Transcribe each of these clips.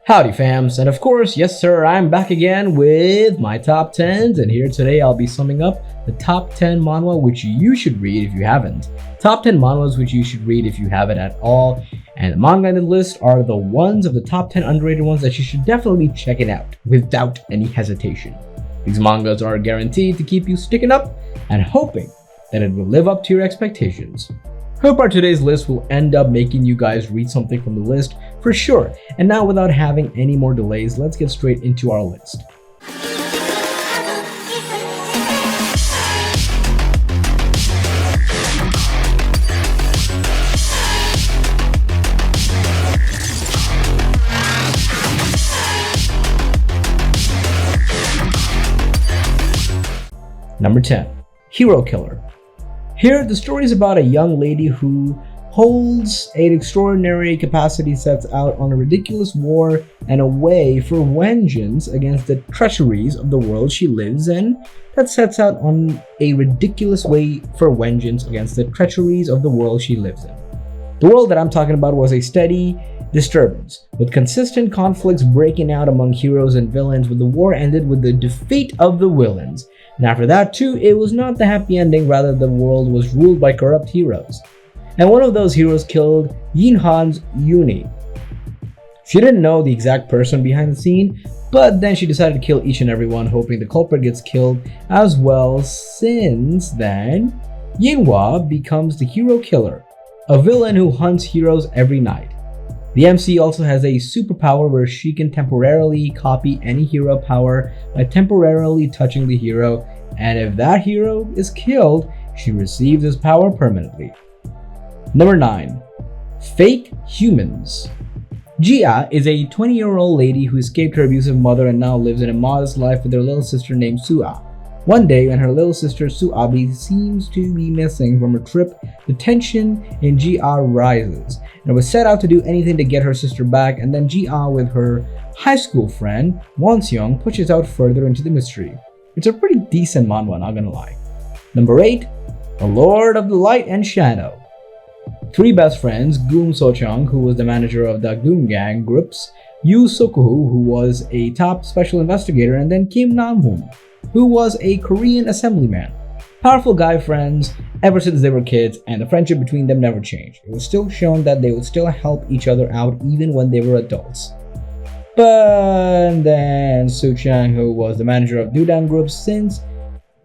Howdy fams, and of course, yes sir, I'm back again with my top 10s, and here today I'll be summing up the top 10 manhwa which you should read if you haven't. Top 10 manhwas which you should read if you haven't at all, and the manga in the list are the ones of the top 10 underrated ones that you should definitely check it out without any hesitation. These mangas are guaranteed to keep you sticking up and hoping that it will live up to your expectations. Hope our today's list will end up making you guys read something from the list for sure. And now without having any more delays, let's get straight into our list. Number 10. Hero Killer. Here, the story is about a young lady who holds an extraordinary capacity, sets out on a ridiculous war and a way for vengeance against the treacheries of the world she lives in. That sets out on a ridiculous way for vengeance against the treacheries of the world she lives in. The world that I'm talking about was a steady disturbance, with consistent conflicts breaking out among heroes and villains, but the war ended with the defeat of the villains. And after that too, it was not the happy ending, rather the world was ruled by corrupt heroes. And one of those heroes killed Yinhan's Yuni. She didn't know the exact person behind the scene, but then she decided to kill each and every one, hoping the culprit gets killed as well. Since then, Manhwa becomes the hero killer, a villain who hunts heroes every night. The MC also has a superpower where she can temporarily copy any hero power by temporarily touching the hero, and if that hero is killed, she receives this power permanently. Number 9. Fake Humans. Jia is a 20-year-old lady who escaped her abusive mother and now lives in a modest life with her little sister named Sua. One day, when her little sister Suabi seems to be missing from her trip, the tension in Jia rises, and was set out to do anything to get her sister back, and then Jia with her high school friend Wonseong pushes out further into the mystery. It's a pretty decent manhwa, not gonna lie. Number 8. The Lord of the Light and Shadow. Three best friends, Goom Sochang, who was the manager of the Goom Gang groups, Yu Sokuhu, who was a top special investigator, and then Kim Namhoon, who was a Korean assemblyman. Powerful guy friends ever since they were kids, and the friendship between them never changed. It was still shown that they would still help each other out even when they were adults. But then Su Chang, who was the manager of Dudang Group, since,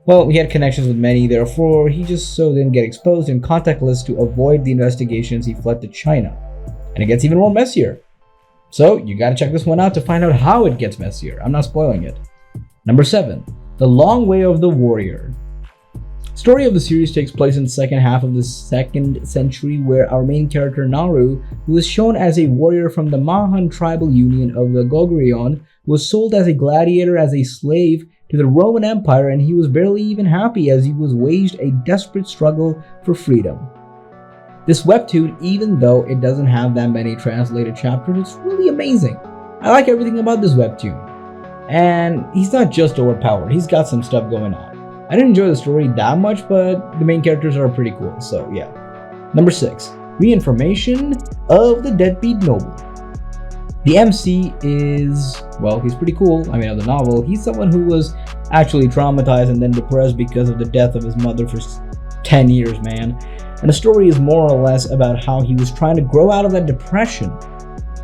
well, he had connections with many, therefore he just so didn't get exposed in contact lists to avoid the investigations, he fled to China. And it gets even more messier. So you gotta check this one out to find out how it gets messier. I'm not spoiling it. Number 7. The Long Way of the Warrior. Story of the series takes place in the second half of the 2nd century, where our main character Naru, who is shown as a warrior from the Mahan tribal union of the Goguryeo, was sold as a gladiator, as a slave to the Roman Empire, and he was barely even happy as he was waged a desperate struggle for freedom. This webtoon, even though it doesn't have that many translated chapters, it's really amazing. I like everything about this webtoon. And he's not just overpowered, he's got some stuff going on. I didn't enjoy the story that much, but the main characters are pretty cool, so yeah. Number 6. Reinformation of the Deadbeat Noble. The MC is, well, he's pretty cool. Of the novel, he's someone who was actually traumatized and then depressed because of the death of his mother for 10 years, man. And the story is more or less about how he was trying to grow out of that depression.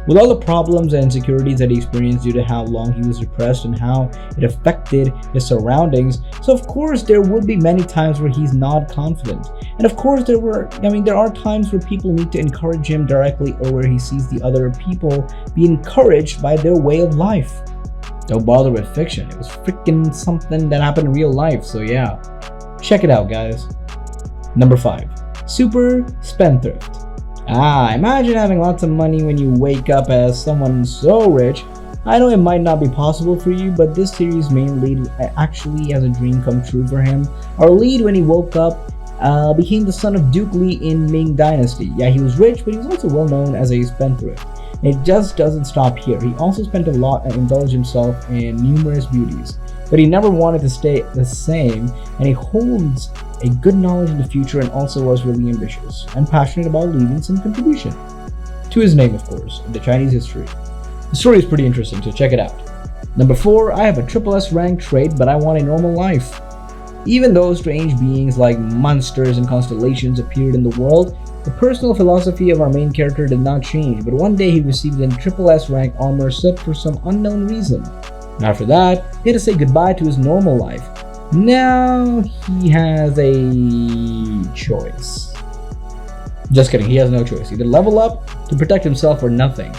With all the problems and insecurities that he experienced due to how long he was depressed and how it affected his surroundings, so of course there would be many times where he's not confident. And of course there are times where people need to encourage him directly, or where he sees the other people be encouraged by their way of life. Don't bother with fiction, it was freaking something that happened in real life, so yeah. Check it out, guys. Number 5. Super Spendthrift. Imagine having lots of money when you wake up as someone so rich. I know it might not be possible for you, but this series' main lead actually has a dream come true for him. Our lead, when he woke up, became the son of Duke Li in Ming Dynasty. Yeah, he was rich, but he was also well known as a spendthrift. And it just doesn't stop here. He also spent a lot and indulged himself in numerous beauties. But he never wanted to stay the same, and he holds a good knowledge in the future, and also was really ambitious and passionate about leaving some contribution to his name, of course, in the Chinese history. The story is pretty interesting, so check it out. Number 4, I have a SSS-rank trait, but I want a normal life. Even though strange beings like monsters and constellations appeared in the world, the personal philosophy of our main character did not change, but one day he received an SSS-rank armor set for some unknown reason. And after that, he had to say goodbye to his normal life. Now he has a choice. Just kidding, he has no choice. Either level up to protect himself or nothing.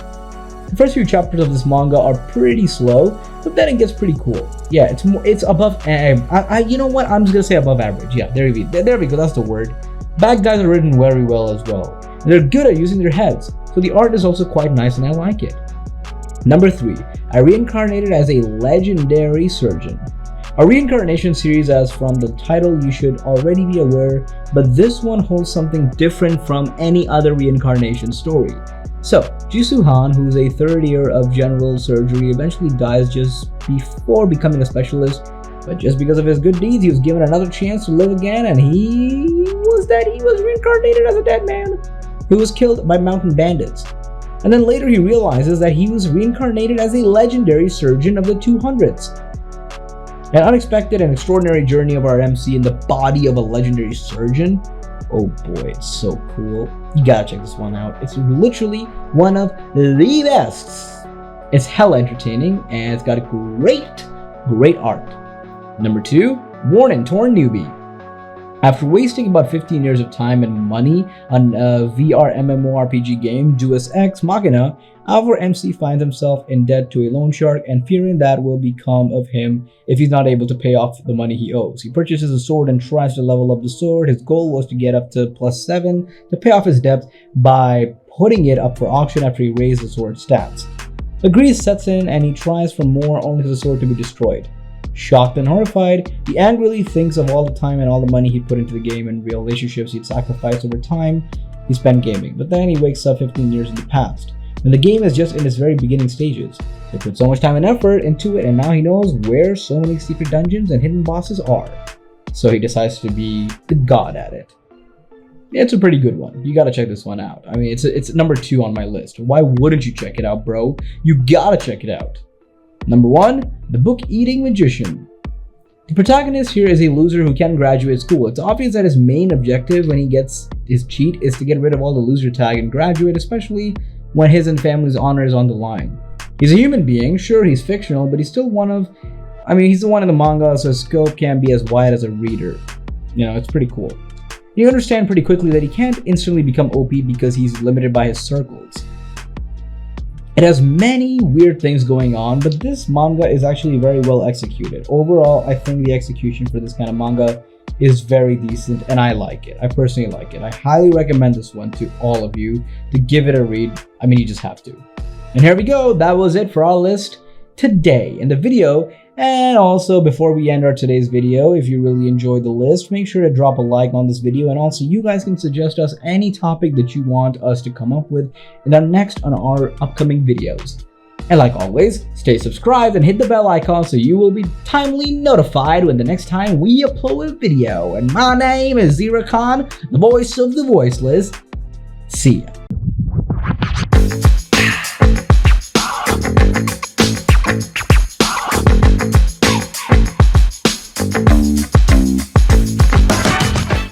The first few chapters of this manga are pretty slow, but then it gets pretty cool. Yeah, it's above. You know what? I'm just gonna say above average. Yeah, there we go. That's the word. Bad guys are written very well as well. They're good at using their heads, so the art is also quite nice, and I like it. Number 3, I reincarnated as a legendary surgeon. A reincarnation series, as from the title you should already be aware, but this one holds something different from any other reincarnation story. So, Jisoo-han, who's a third year of general surgery, eventually dies just before becoming a specialist, but just because of his good deeds, he was given another chance to live again, and he was reincarnated as a dead man who was killed by mountain bandits. And then later he realizes that he was reincarnated as a legendary surgeon of the 200s. An unexpected and extraordinary journey of our MC in the body of a legendary surgeon. Oh boy, it's so cool. You gotta check this one out. It's literally one of the best. It's hella entertaining and it's got a great art. Number 2, Warning, Torn Newbie. After wasting about 15 years of time and money on a VR MMORPG game, Deus Ex Machina, our MC finds himself in debt to a loan shark and fearing that will become of him if he's not able to pay off the money he owes. He purchases a sword and tries to level up the sword. His goal was to get up to +7 to pay off his debt by putting it up for auction after he raised the sword's stats. A grease sets in and he tries for more, only for the sword to be destroyed. Shocked and horrified, he angrily thinks of all the time and all the money he put into the game and real relationships he'd sacrificed over time he spent gaming. But then he wakes up 15 years in the past, and the game is just in its very beginning stages. He put so much time and effort into it, and now he knows where so many secret dungeons and hidden bosses are. So he decides to be the god at it. It's a pretty good one. You gotta check this one out. I mean, it's number 2 on my list. Why wouldn't you check it out, bro? You gotta check it out. Number 1, The Book-Eating Magician. The protagonist here is a loser who can't graduate school. It's obvious that his main objective when he gets his cheat is to get rid of all the loser tag and graduate, especially when his and family's honor is on the line. He's a human being, sure he's fictional, but he's still he's the one in the manga, so his scope can't be as wide as a reader. You know, it's pretty cool. You understand pretty quickly that he can't instantly become OP because he's limited by his circles. It has many weird things going on, but this manga is actually very well executed. Overall, I think the execution for this kind of manga is very decent and I like it. I personally like it. I highly recommend this one to all of you to give it a read. I mean, you just have to. And here we go. That was it for our list today in the video. And also, before we end our today's video, if you really enjoyed the list, make sure to drop a like on this video. And also, you guys can suggest us any topic that you want us to come up with in our upcoming videos. And like always, stay subscribed and hit the bell icon so you will be timely notified when the next time we upload a video. And my name is Zira Khan, the voice of the voiceless. See ya.